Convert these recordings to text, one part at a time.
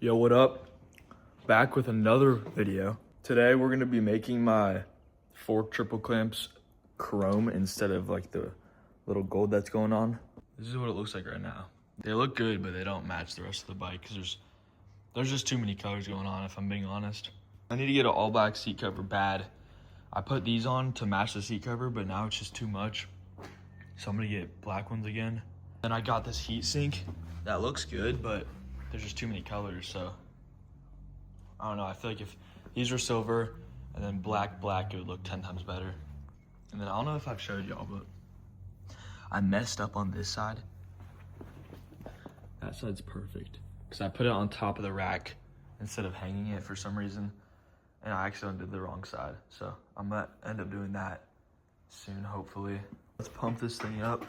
Yo, what up? Back with another video. Today we're gonna be making my fork triple clamps chrome instead of like the little gold that's going on. This is what it looks like right now. They look good, but they don't match the rest of the bike because there's just too many colors going on, if I'm being honest. I need to get an all black seat cover bad. I put these on to match the seat cover, but now it's just too much. So I'm gonna get black ones again. Then I got this heat sink that looks good, but there's just too many colors, so I don't know. I feel like if these were silver and then black, it would look 10 times better. And then I don't know if I've showed y'all, but I messed up on this side. That side's perfect because I put it on top of the rack instead of hanging it for some reason, and I accidentally did the wrong side. So I'm gonna end up doing that soon, hopefully. Let's pump this thing up.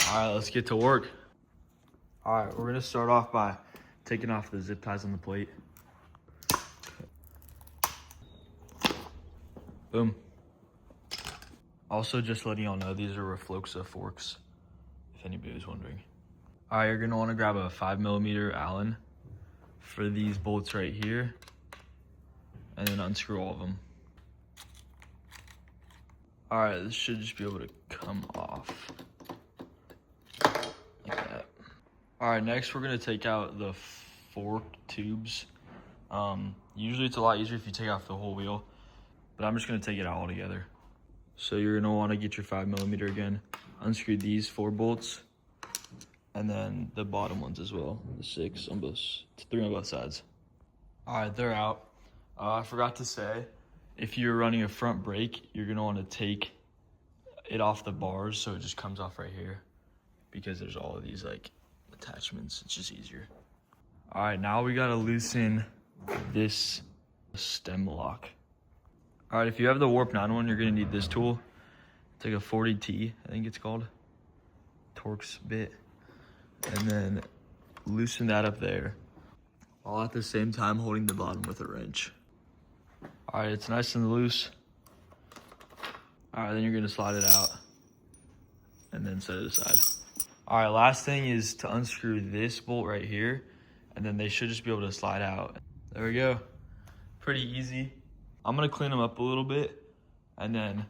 All right, let's get to work. All right, we're gonna start off by taking off the zip ties on the plate. Boom. Also, just letting y'all know, these are rfloxa forks, if anybody was wondering. All right, you're gonna wanna grab a 5mm Allen for these bolts right here, and then unscrew all of them. All right, this should just be able to come off. Like that. All right, next we're gonna take out the fork tubes. Usually it's a lot easier if you take off the whole wheel, but I'm just gonna take it out altogether. So you're gonna wanna get your 5mm again, unscrew these 4 bolts, and then the bottom ones as well, the 6 on both, 3 on both sides. All right, they're out. I forgot to say, if you're running a front brake, you're gonna wanna take it off the bars so it just comes off right here, because there's all of these like attachments. It's just easier. All right, now we gotta loosen this stem lock. All right, if you have the Warp 9 one, you're gonna need this tool. It's like a 40T, I think it's called. Torx bit. And then loosen that up there, all at the same time holding the bottom with a wrench. All right, it's nice and loose. All right, then you're gonna slide it out and then set it aside. All right, last thing is to unscrew this bolt right here, and then they should just be able to slide out. There we go. Pretty easy. I'm gonna clean them up a little bit, and then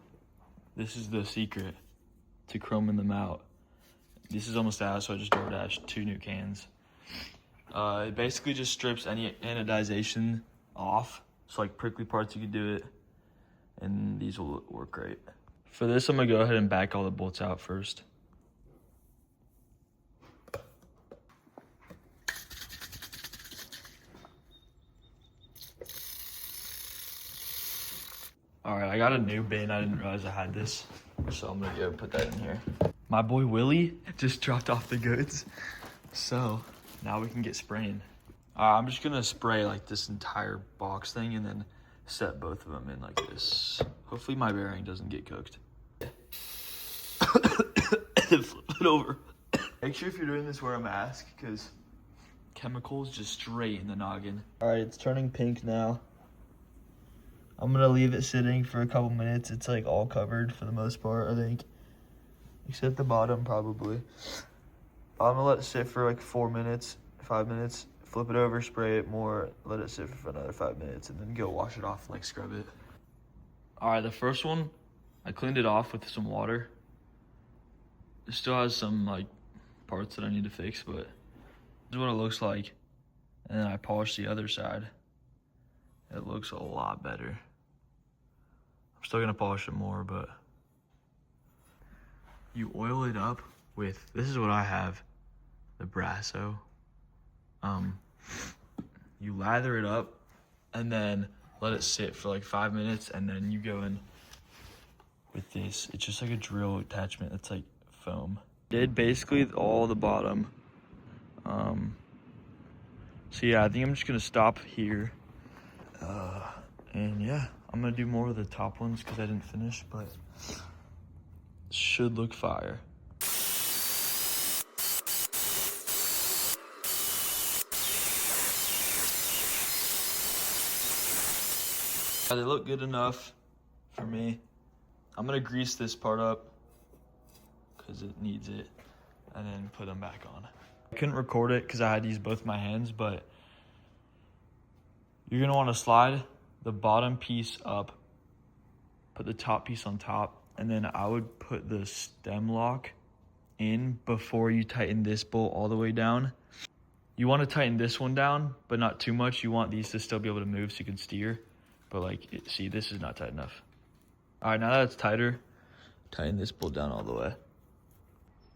this is the secret to chroming them out. This is almost out, so I just DoorDashed 2 new cans. It basically just strips any anodization off. So like prickly parts, you can do it, and these will work great. For this, I'm gonna go ahead and back all the bolts out first. All right, I got a new bin. I didn't realize I had this, so I'm gonna go put that in here. My boy Willie just dropped off the goods, so now we can get spraying. I'm just gonna spray like this entire box thing and then set both of them in like this. Hopefully my bearing doesn't get cooked. Flip it over. Make sure if you're doing this, wear a mask, because chemicals just straight in the noggin. All right, it's turning pink now. I'm gonna leave it sitting for a couple minutes. It's like all covered for the most part, I think. Except the bottom, probably. I'm gonna let it sit for like 4 minutes, 5 minutes. Flip it over, spray it more, let it sit for another 5 minutes, and then go wash it off, like scrub it. All right, the first one, I cleaned it off with some water. It still has some like parts that I need to fix, but this is what it looks like. And then I polished the other side. It looks a lot better. I'm still gonna polish it more, but you oil it up with, this is what I have, the Brasso. You lather it up and then let it sit for like 5 minutes, and then you go in with this. It's just like a drill attachment. It's like foam. Did basically all the bottom. So yeah, I think I'm just gonna stop here. And yeah, I'm gonna do more of the top ones because I didn't finish, but it should look fire. They look good enough for me. I'm gonna grease this part up because it needs it, and then put them back on. I couldn't record it because I had to use both my hands, but you're gonna want to slide the bottom piece up, put the top piece on top, and then I would put the stem lock in before you tighten this bolt all the way down. You want to tighten this one down, but not too much. You want these to still be able to move so you can steer. But like, see, this is not tight enough. All right, now that it's tighter, tighten this bolt down all the way.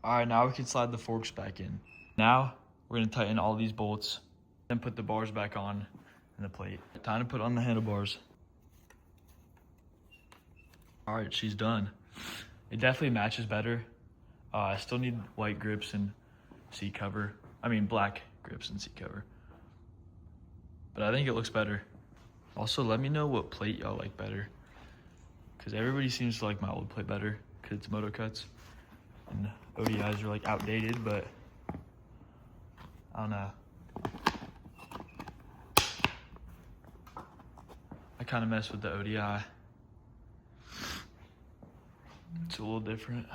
All right, now we can slide the forks back in. Now we're gonna tighten all these bolts and put the bars back on and the plate. Time to put on the handlebars. All right, she's done. It definitely matches better. I still need white grips and seat cover. Black grips and seat cover. But I think it looks better. Also, let me know what plate y'all like better, because everybody seems to like my old plate better because it's moto cuts and ODIs are like outdated, but I don't know. I kind of mess with the ODI. It's a little different.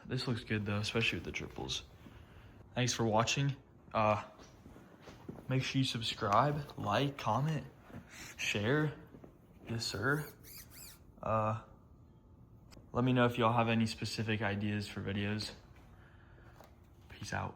This looks good though, especially with the triples. Thanks for watching. Make sure you subscribe, like, comment, share. Yes, sir. Let me know if y'all have any specific ideas for videos. Peace out.